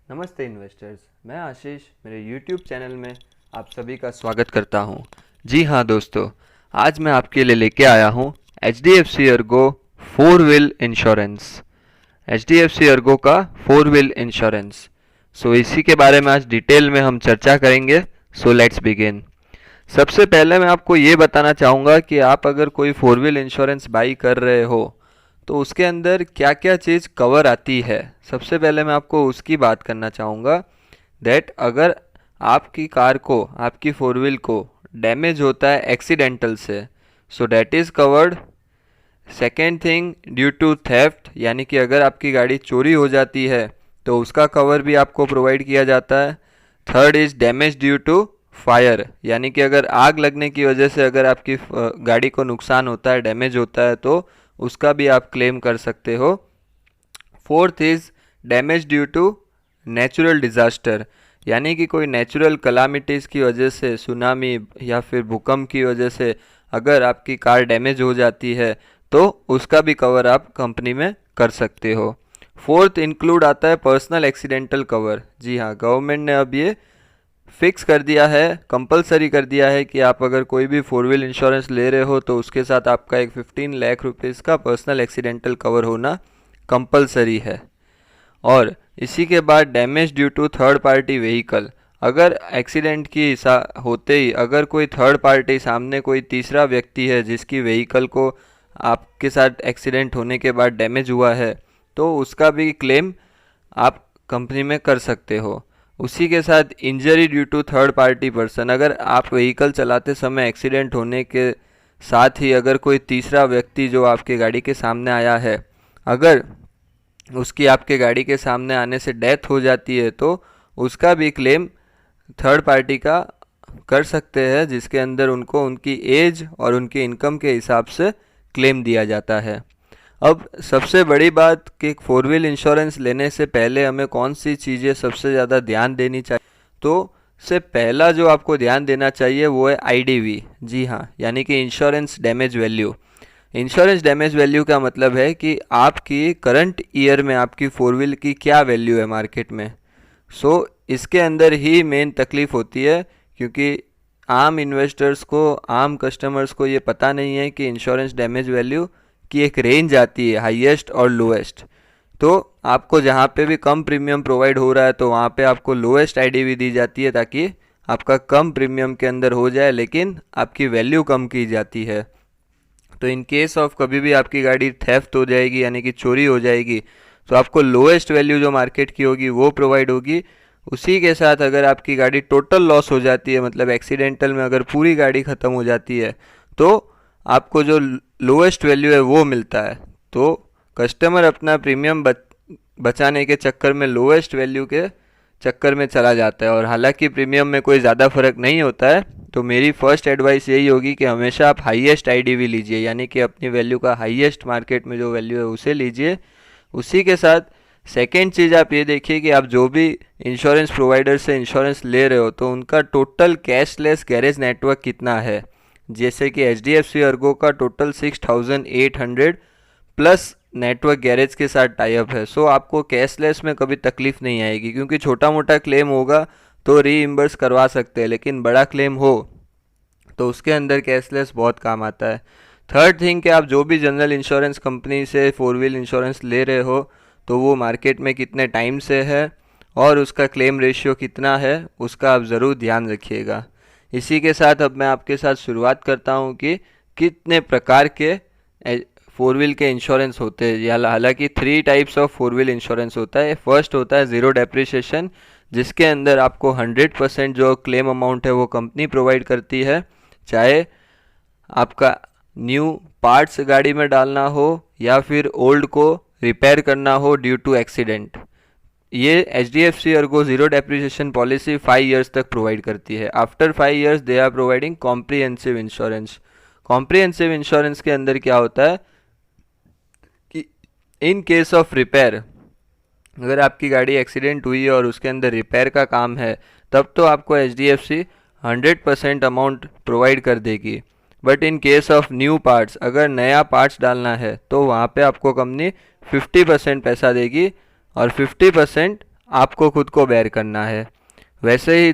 नमस्ते इन्वेस्टर्स, मैं आशीष मेरे YouTube चैनल में आप सभी का स्वागत करता हूं। जी हाँ दोस्तों, आज मैं आपके लिए लेके आया हूं HDFC Ergo 4 wheel insurance. HDFC Ergo का 4 व्हील इंश्योरेंस। सो इसी के बारे में आज डिटेल में हम चर्चा करेंगे। So let's begin. सबसे पहले मैं आपको ये बताना चाहूँगा कि आप अगर कोई 4 व्हील इंश्योरेंस बाई कर रहे हो तो उसके अंदर क्या क्या चीज़ कवर आती है। सबसे पहले मैं आपको उसकी बात करना चाहूँगा दैट अगर आपकी कार को, आपकी 4 व्हील को डैमेज होता है एक्सीडेंटल से, so that is covered. Second thing, due to theft, यानी कि अगर आपकी गाड़ी चोरी हो जाती है तो उसका कवर भी आपको प्रोवाइड किया जाता है। Third is damage due to fire, यानी कि अगर आग लगने की वजह से अगर आपकी गाड़ी को नुकसान होता है, डैमेज होता है, तो उसका भी आप क्लेम कर सकते हो। Fourth is damage due to natural disaster, यानी कि कोई नेचुरल कलामिटीज़ की वजह से, सुनामी या फिर भूकंप की वजह से अगर आपकी कार डैमेज हो जाती है तो उसका भी कवर आप कंपनी में कर सकते हो। फोर्थ इंक्लूड आता है पर्सनल एक्सीडेंटल कवर। जी हाँ, गवर्नमेंट ने अब ये फिक्स कर दिया है, कंपलसरी कर दिया है कि आप अगर कोई भी 4 व्हील इंश्योरेंस ले रहे हो तो उसके साथ आपका एक 15 लाख रुपीज़ का पर्सनल एक्सीडेंटल कवर होना कंपलसरी है। और इसी के बाद damage due to third party vehicle, अगर एक्सीडेंट की होते ही अगर कोई थर्ड पार्टी, सामने कोई तीसरा व्यक्ति है जिसकी व्हीकल को आपके साथ एक्सीडेंट होने के बाद डैमेज हुआ है, तो उसका भी क्लेम आप कंपनी में कर सकते हो। उसी के साथ injury due to third party person, अगर आप व्हीकल चलाते समय एक्सीडेंट होने के साथ ही अगर कोई तीसरा व्यक्ति जो आपके गाड़ी के सामने आया है, अगर उसकी आपके गाड़ी के सामने आने से डेथ हो जाती है तो उसका भी क्लेम थर्ड पार्टी का कर सकते हैं, जिसके अंदर उनको उनकी एज और उनकी इनकम के हिसाब से क्लेम दिया जाता है। अब सबसे बड़ी बात कि 4 व्हील इंश्योरेंस लेने से पहले हमें कौन सी चीज़ें सबसे ज़्यादा ध्यान देनी चाहिए, तो से पहला जो आपको ध्यान देना चाहिए वो है IDV। जी हाँ, यानी कि insurance damage value. Insurance damage value का मतलब है कि आपकी करंट ईयर में आपकी 4 व्हील की क्या वैल्यू है मार्केट में। सो इसके अंदर ही मेन तकलीफ होती है, क्योंकि आम इन्वेस्टर्स को, आम कस्टमर्स को ये पता नहीं है कि इंश्योरेंस डैमेज वैल्यू की एक रेंज आती है, हाईएस्ट और लोएस्ट। तो आपको जहाँ पे भी कम प्रीमियम प्रोवाइड हो रहा है तो वहाँ पे आपको लोएस्ट IDV दी जाती है, ताकि आपका कम प्रीमियम के अंदर हो जाए लेकिन आपकी वैल्यू कम की जाती है। तो इन केस ऑफ कभी भी आपकी गाड़ी थेफ्ट हो जाएगी, यानी कि चोरी हो जाएगी, तो आपको लोएस्ट वैल्यू जो मार्केट की होगी वो प्रोवाइड होगी। उसी के साथ अगर आपकी गाड़ी टोटल लॉस हो जाती है, मतलब एक्सीडेंटल में अगर पूरी गाड़ी ख़त्म हो जाती है, तो आपको जो लोएस्ट वैल्यू है वो मिलता है। तो कस्टमर अपना प्रीमियम बचाने के चक्कर में लोएस्ट वैल्यू के चक्कर में चला जाता है, और हालांकि प्रीमियम में कोई ज़्यादा फर्क नहीं होता है। तो मेरी फर्स्ट एडवाइस यही होगी कि हमेशा आप हाईएस्ट IDV लीजिए, यानी कि अपनी वैल्यू का हाईएस्ट मार्केट में जो वैल्यू है उसे लीजिए। उसी के साथ सेकेंड चीज़ आप ये देखिए कि आप जो भी इंश्योरेंस प्रोवाइडर से इंश्योरेंस ले रहे हो तो उनका टोटल कैशलेस गैरेज नेटवर्क कितना है। जैसे कि HDFC अर्गो का टोटल 6800 प्लस नेटवर्क गैरेज के साथ टाई अप है। सो आपको कैशलेस में कभी तकलीफ नहीं आएगी, क्योंकि छोटा मोटा क्लेम होगा तो रीइम्बर्स करवा सकते हैं, लेकिन बड़ा क्लेम हो तो उसके अंदर कैशलेस बहुत काम आता है। थर्ड थिंग कि आप जो भी जनरल इंश्योरेंस कंपनी से 4 व्हील इंश्योरेंस ले रहे हो तो वो मार्केट में कितने टाइम से है और उसका क्लेम रेशियो कितना है, उसका आप ज़रूर ध्यान रखिएगा। इसी के साथ अब मैं आपके साथ शुरुआत करता हूँ कि कितने प्रकार के 4 व्हील के इंश्योरेंस होते हैं। हालांकि 3 टाइप्स ऑफ 4 व्हील इंश्योरेंस होता है। फर्स्ट होता है ज़ीरो डेप्रिसिएशन, जिसके अंदर आपको 100% जो क्लेम अमाउंट है वो कंपनी प्रोवाइड करती है, चाहे आपका न्यू पार्ट्स गाड़ी में डालना हो या फिर ओल्ड को रिपेयर करना हो ड्यू टू एक्सीडेंट। ये HDFC Ergo zero depreciation policy 5 years तक प्रोवाइड करती है। After 5 years they are providing comprehensive insurance. Comprehensive insurance के अंदर क्या होता है कि इन केस ऑफ रिपेयर, अगर आपकी गाड़ी एक्सीडेंट हुई है और उसके अंदर रिपेयर का काम है, तब तो आपको HDFC 100% अमाउंट प्रोवाइड कर देगी। But in case of new parts, अगर नया पार्ट्स डालना है तो वहाँ पे आपको कंपनी 50% पैसा देगी और 50% आपको खुद को बेयर करना है। वैसे ही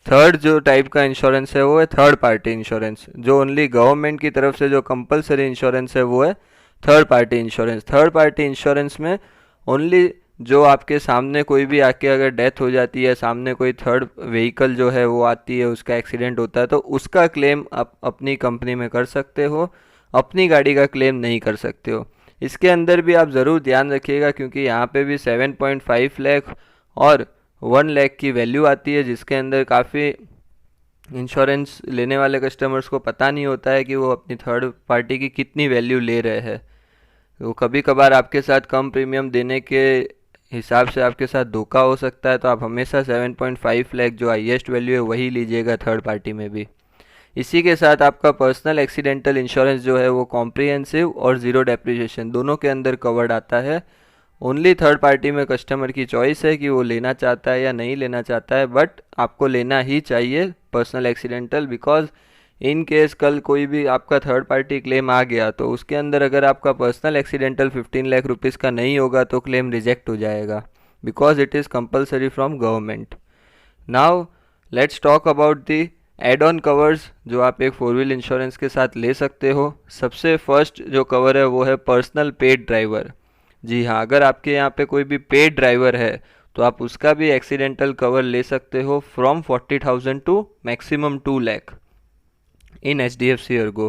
थर्ड जो टाइप का इंश्योरेंस है वो है थर्ड पार्टी इंश्योरेंस। जो ओनली गवर्नमेंट की तरफ से जो कंपलसरी इंश्योरेंस है वो है third party insurance. Third party insurance में ओनली जो आपके सामने कोई भी आके अगर डेथ हो जाती है, सामने कोई थर्ड व्हीकल जो है वो आती है, उसका एक्सीडेंट होता है, तो उसका क्लेम आप अपनी कंपनी में कर सकते हो, अपनी गाड़ी का क्लेम नहीं कर सकते हो। इसके अंदर भी आप ज़रूर ध्यान रखिएगा क्योंकि यहाँ पे भी 7.5 लाख और 1 लाख की वैल्यू आती है, जिसके अंदर काफ़ी इंश्योरेंस लेने वाले कस्टमर्स को पता नहीं होता है कि वो अपनी थर्ड पार्टी की कितनी वैल्यू ले रहे हैं। तो कभी कभार आपके साथ कम प्रीमियम देने के हिसाब से आपके साथ धोखा हो सकता है, तो आप हमेशा 7.5 लाख जो हाईएस्ट वैल्यू है वही लीजिएगा थर्ड पार्टी में भी। इसी के साथ आपका पर्सनल एक्सीडेंटल इंश्योरेंस जो है वो कॉम्प्रिहेंसिव और ज़ीरो डेप्रिसिएशन दोनों के अंदर कवर्ड आता है। ओनली थर्ड पार्टी में कस्टमर की चॉइस है कि वो लेना चाहता है या नहीं लेना चाहता है, बट आपको लेना ही चाहिए personal accidental, because in case कल कोई भी आपका थर्ड पार्टी क्लेम आ गया तो उसके अंदर अगर आपका पर्सनल एक्सीडेंटल 15 लाख रुपीज़ का नहीं होगा तो क्लेम रिजेक्ट हो जाएगा, because it is compulsory from government. Now let's talk about the add on covers जो आप एक 4 व्हील इंश्योरेंस के साथ ले सकते हो। सबसे फर्स्ट जो कवर है वो है पर्सनल पेड ड्राइवर। जी हाँ, अगर आपके यहाँ पे कोई भी पेड ड्राइवर है तो आप उसका भी एक्सीडेंटल कवर ले सकते हो from 40,000 to maximum 2 lakh in HDFC Ergo.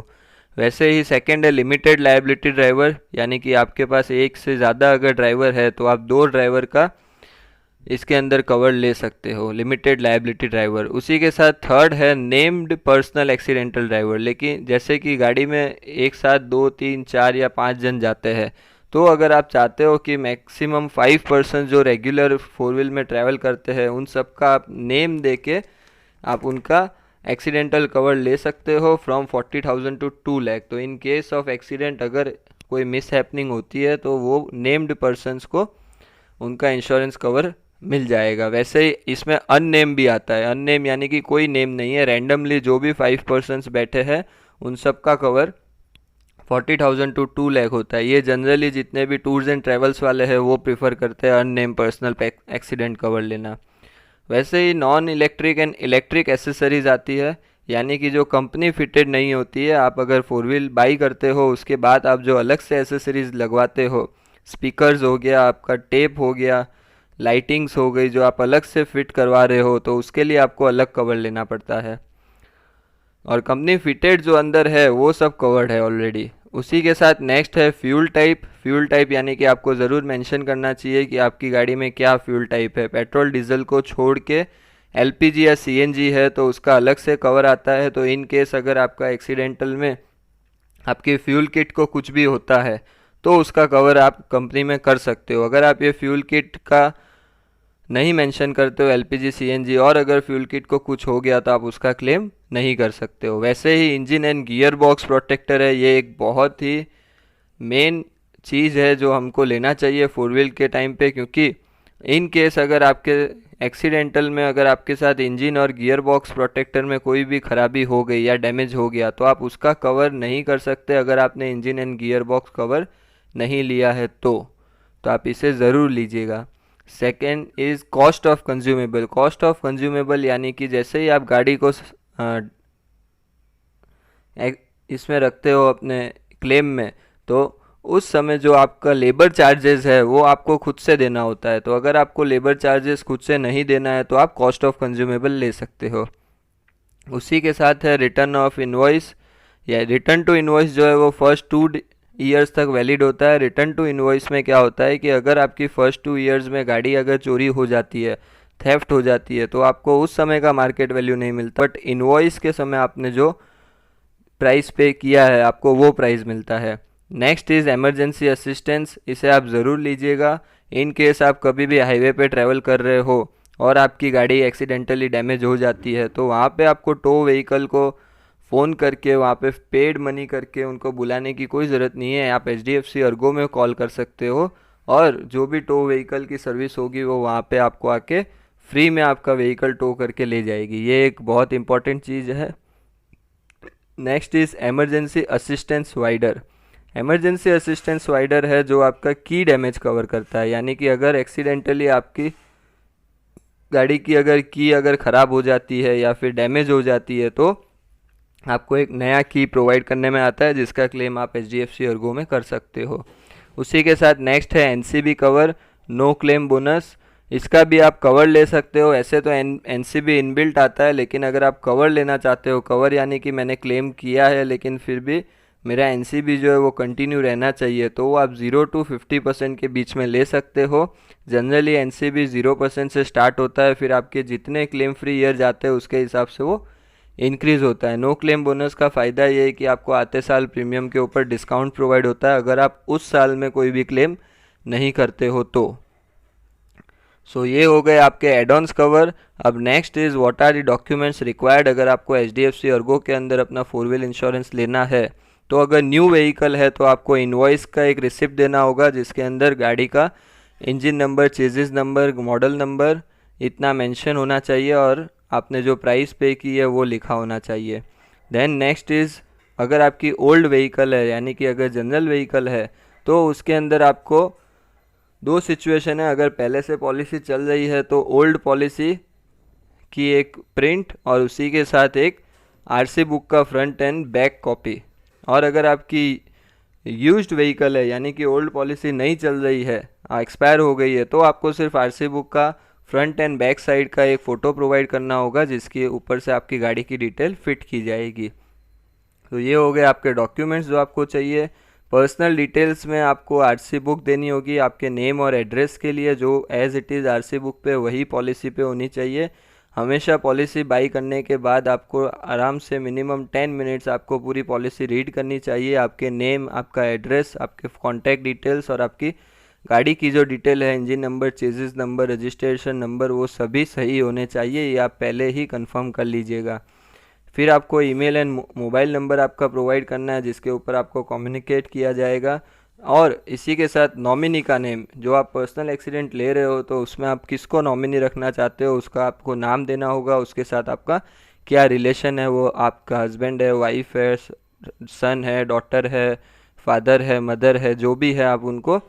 वैसे ही सेकंड है लिमिटेड लायबिलिटी ड्राइवर, यानी कि आपके पास एक से ज़्यादा अगर ड्राइवर है तो आप 2 ड्राइवर का इसके अंदर कवर ले सकते हो, लिमिटेड लायबिलिटी ड्राइवर। उसी के साथ थर्ड है नेम्ड पर्सनल एक्सीडेंटल ड्राइवर। लेकिन जैसे कि गाड़ी में एक साथ 2, 3, 4 या 5 जन जाते हैं, तो अगर आप चाहते हो कि मैक्सिमम 5 पर्सन जो रेगुलर 4 व्हील में ट्रैवल करते हैं उन सब का आप नेम दे के आप उनका एक्सीडेंटल कवर ले सकते हो फ्रॉम 40,000 टू 2 लाख। तो इन केस ऑफ एक्सीडेंट अगर कोई मिस हैपनिंग होती है तो वो नेम्ड पर्सनस को उनका इंश्योरेंस कवर मिल जाएगा। वैसे ही इसमें अननेम भी आता है। अननेम यानी कि कोई नेम नहीं है, रैंडमली जो भी 5 पर्सनस बैठे हैं उन सब का कवर 40,000 टू 2 लाख होता है। ये जनरली जितने भी टूर्स एंड ट्रैवल्स वाले हैं वो प्रीफर करते हैं अननेम पर्सनल एक्सीडेंट कवर लेना। वैसे ही non electric and electric accessories आती है, यानी कि जो कंपनी फिटेड नहीं होती है। आप अगर 4 व्हील बाई करते हो उसके बाद आप जो अलग से एसेसरीज लगवाते हो, स्पीकर्स हो गया, आपका टेप हो गया, लाइटिंग्स हो गई, जो आप अलग से फिट करवा रहे हो तो उसके लिए आपको अलग कवर लेना पड़ता है। और कंपनी फिटेड जो अंदर है वो सब कवर्ड है ऑलरेडी। उसी के साथ नेक्स्ट है फ्यूल टाइप। फ्यूल टाइप यानी कि आपको ज़रूर मेंशन करना चाहिए कि आपकी गाड़ी में क्या फ्यूल टाइप है। पेट्रोल डीजल को छोड़ के LPG या CNG है तो उसका अलग से कवर आता है। तो इन केस अगर आपका एक्सीडेंटल में आपकी फ्यूल किट को कुछ भी होता है तो उसका कवर आप कंपनी में कर सकते हो। अगर आप ये फ्यूल किट का नहीं मेंशन करते हो LPG CNG और अगर फ्यूल किट को कुछ हो गया तो आप उसका क्लेम नहीं कर सकते हो। वैसे ही engine and gear box protector है, ये एक बहुत ही मेन चीज़ है जो हमको लेना चाहिए 4 व्हील के टाइम पे, क्योंकि इन केस अगर आपके एक्सीडेंटल में अगर आपके साथ इंजन और गियर बॉक्स प्रोटेक्टर में कोई भी खराबी हो गई या डैमेज हो गया तो आप उसका कवर नहीं कर सकते अगर आपने engine and gear box cover नहीं लिया है तो आप इसे ज़रूर लीजिएगा। Second is cost of consumable. Cost of consumable यानी कि जैसे ही आप गाड़ी को इसमें रखते हो अपने क्लेम में, तो उस समय जो आपका लेबर चार्जेस है वो आपको खुद से देना होता है। तो अगर आपको लेबर चार्जेस खुद से नहीं देना है तो आप कॉस्ट ऑफ कंज्यूमेबल ले सकते हो। उसी के साथ है रिटर्न ऑफ इनवॉइस या रिटर्न टू इनवॉइस जो है वो फर्स्ट 2 ईयर्स तक वैलिड होता है। रिटर्न टू इनवॉइस में क्या होता है कि अगर आपकी फर्स्ट 2 ईयर्स में गाड़ी अगर चोरी हो जाती है, थेफ्ट हो जाती है, तो आपको उस समय का मार्केट वैल्यू नहीं मिलता, बट इनवॉइस के समय आपने जो प्राइस पे किया है आपको वो प्राइस मिलता है। Next is emergency assistance. इसे आप ज़रूर लीजिएगा। इन केस आप कभी भी हाईवे पे ट्रैवल कर रहे हो और आपकी गाड़ी एक्सीडेंटली डैमेज हो जाती है तो वहाँ पे आपको टो व्हीकल को फ़ोन करके वहाँ पे पेड मनी करके उनको बुलाने की कोई ज़रूरत नहीं है। आप HDFC अर्गो में कॉल कर सकते हो और जो भी टो व्हीकल की सर्विस होगी वो वहाँ पे आपको आके फ्री में आपका व्हीकल टो करके ले जाएगी। ये एक बहुत इंपॉर्टेंट चीज़ है। Next is emergency assistance wider. Emergency assistance wider है जो आपका की डैमेज कवर करता है, यानी कि अगर एक्सीडेंटली आपकी गाड़ी की अगर ख़राब हो जाती है या फिर डैमेज हो जाती है तो आपको एक नया की प्रोवाइड करने में आता है, जिसका क्लेम आप HDFC अर्गो में कर सकते हो। उसी के साथ नेक्स्ट है NCB cover, no claim bonus. इसका भी आप कवर ले सकते हो। ऐसे तो NCB इनबिल्ट आता है, लेकिन अगर आप कवर लेना चाहते हो, कवर यानी कि मैंने क्लेम किया है लेकिन फिर भी मेरा NCB जो है वो कंटिन्यू रहना चाहिए, तो वो आप 0 to 50% के बीच में ले सकते हो। जनरली NCB 0% से स्टार्ट होता है, फिर आपके जितने क्लेम फ्री ईयर जाते हैं उसके हिसाब से वो इंक्रीज़ होता है। नो क्लेम बोनस का फ़ायदा ये है कि आपको आते साल प्रीमियम के ऊपर डिस्काउंट प्रोवाइड होता है अगर आप उस साल में कोई भी क्लेम नहीं करते हो तो। सो ये हो गए आपके एड-ऑन्स कवर। अब next is what are the documents required अगर आपको HDFC अर्गो के अंदर अपना 4 व्हील इंश्योरेंस लेना है। तो अगर न्यू व्हीकल है तो आपको इनवॉइस का एक रिसिप्ट देना होगा, जिसके अंदर गाड़ी का engine number, chassis number, model number इतना मेंशन होना चाहिए और आपने जो प्राइस पे की है वो लिखा होना चाहिए। देन नेक्स्ट इज़ अगर आपकी ओल्ड व्हीकल है, यानी कि अगर जनरल व्हीकल है, तो उसके अंदर आपको दो सिचुएशन है। अगर पहले से पॉलिसी चल रही है तो ओल्ड पॉलिसी की एक प्रिंट और उसी के साथ एक RC बुक का फ्रंट एंड बैक कॉपी। और अगर आपकी यूज्ड व्हीकल है, यानी कि ओल्ड पॉलिसी नहीं चल रही है, एक्सपायर हो गई है, तो आपको सिर्फ RC बुक का फ्रंट एंड बैक साइड का एक फ़ोटो प्रोवाइड करना होगा, जिसके ऊपर से आपकी गाड़ी की डिटेल फिट की जाएगी। तो ये हो गए आपके डॉक्यूमेंट्स जो आपको चाहिए। पर्सनल डिटेल्स में आपको RC बुक देनी होगी आपके नेम और एड्रेस के लिए, जो as it is RC book पे वही पॉलिसी पे होनी चाहिए। हमेशा पॉलिसी बाई करने के बाद आपको आराम से मिनिमम 10 मिनट्स आपको पूरी पॉलिसी रीड करनी चाहिए। आपके नेम, आपका एड्रेस, आपके कॉन्टैक्ट डिटेल्स और आपकी गाड़ी की जो डिटेल है, engine number, chassis number, registration number, वो सभी सही होने चाहिए। ये आप पहले ही कंफर्म कर लीजिएगा। फिर आपको ईमेल एंड मोबाइल नंबर आपका प्रोवाइड करना है, जिसके ऊपर आपको कम्युनिकेट किया जाएगा। और इसी के साथ नॉमिनी का नेम, जो आप पर्सनल एक्सीडेंट ले रहे हो तो उसमें आप किसको नॉमिनी रखना चाहते हो उसका आपको नाम देना होगा। उसके साथ आपका क्या रिलेशन है, वो आपका हस्बैंड है, वाइफ है, सन है, डॉटर है, फादर है, मदर है, जो भी है आप उनको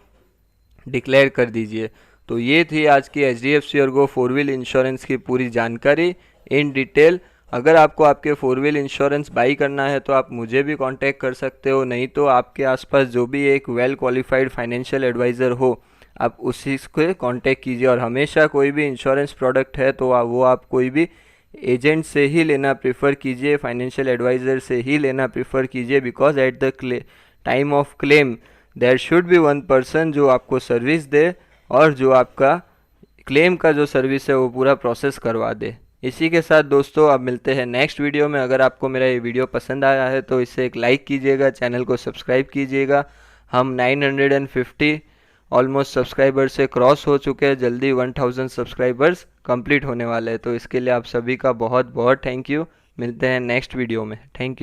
डिक्लेयर कर दीजिए। तो ये थी आज की HDFC अर्गो 4 व्हील इंश्योरेंस की पूरी जानकारी इन डिटेल। अगर आपको आपके 4 व्हील इंश्योरेंस बाई करना है तो आप मुझे भी कांटेक्ट कर सकते हो, नहीं तो आपके आसपास जो भी एक वेल क्वालिफाइड फाइनेंशियल एडवाइज़र हो आप उसी को कांटेक्ट कीजिए। और हमेशा कोई भी इंश्योरेंस प्रोडक्ट है तो वो आप कोई भी एजेंट से ही लेना प्रेफर कीजिए, फाइनेंशियल एडवाइज़र से ही लेना प्रेफर कीजिए, because at the time of claim there should be one person जो आपको सर्विस दे और जो आपका क्लेम का जो सर्विस है वो पूरा प्रोसेस करवा दे। इसी के साथ दोस्तों अब मिलते हैं नेक्स्ट वीडियो में। अगर आपको मेरा ये वीडियो पसंद आया है तो इसे एक लाइक कीजिएगा, चैनल को सब्सक्राइब कीजिएगा। हम 950 ऑलमोस्ट सब्सक्राइबर्स से क्रॉस हो चुके हैं, जल्दी 1000 सब्सक्राइबर्स कंप्लीट होने वाले हैं। तो इसके लिए आप सभी का बहुत बहुत थैंक यू। मिलते हैं नेक्स्ट वीडियो में। Thank you.